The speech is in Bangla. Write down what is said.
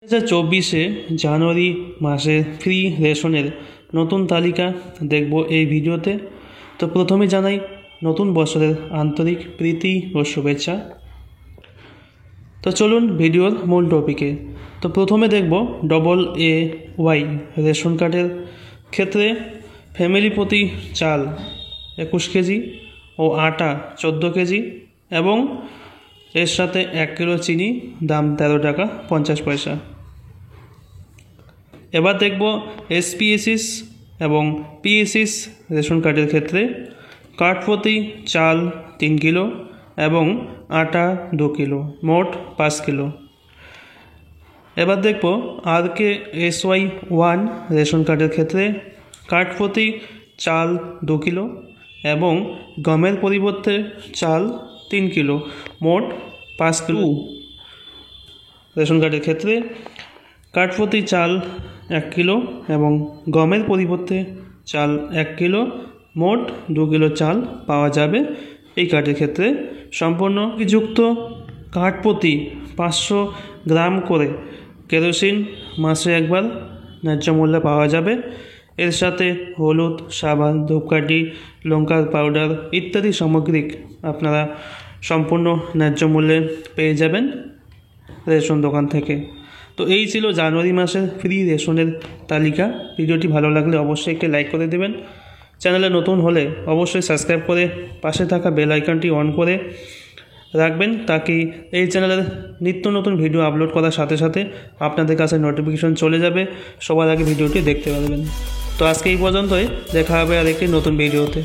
2024 জানুয়ারি মাসে ফ্রি রেশনের নতুন তালিকা দেখব এই ভিডিওতে। তো প্রথমে জানাই নতুন বছরের আন্তরিক প্রীতি ও শুভেচ্ছা। তো চলুন ভিডিওর মূল টপিকে। তো প্রথমে দেখব AA রেশন কার্ডের ক্ষেত্রে ফ্যামিলি প্রতি চাল 21 কেজি ও আটা 14 কেজি এবং এর সাথে 1 কিলো চিনি, দাম 13 টাকা 50 পয়সা। এবার দেখব SPSS এবং PSS রেশন কার্ডের ক্ষেত্রে কার্ড প্রতি চাল 3 কিলো এবং আটা 2 কিলো, মোট 5 কিলো। এবার দেখব RKSY1 রেশন কার্ডের ক্ষেত্রে কার্ড প্রতি চাল 2 কিলো এবং গমের পরিবর্তে চাল 3 কিলো, মোট 5 কিলো। রেশন কার্ডের ক্ষেত্রে কার্ড প্রতি চাল 1 কিলো এবং গমের পরিবর্তে চাল 1 কিলো, মোট 2 কিলো চাল পাওয়া যাবে এই কার্ডের ক্ষেত্রে। সম্পূর্ণ যুক্ত কার্ড প্রতি 500 গ্রাম করে কেরোসিন মাসে একবার ন্যায্য মূল্যে পাওয়া যাবে। এর সাথে হলুদ, সাবান, ধূপকাঠি, লঙ্কার পাউডার ইত্যাদি সামগ্রিক আপনারা সম্পূর্ণ ন্যায্য মূল্যে পেয়ে যাবেন রেশন দোকান থেকে। তো এই ছিল জানুয়ারি মাসের ফ্রি রেশনের তালিকা। ভিডিওটি ভালো লাগলে অবশ্যই একটি লাইক করে দেবেন। চ্যানেলে নতুন হলে অবশ্যই সাবস্ক্রাইব করে পাশে থাকা বেল আইকনটি অন করে রাখবেন, তাকি এই চ্যানেলের নিত্য নতুন ভিডিও আপলোড করার সাথে সাথে আপনাদের কাছে নোটিফিকেশন চলে যাবে, সবার আগে ভিডিওটি দেখতে পারবেন। তো আজকে এই পর্যন্তই, দেখা হবে আর একটি নতুন ভিডিওতে।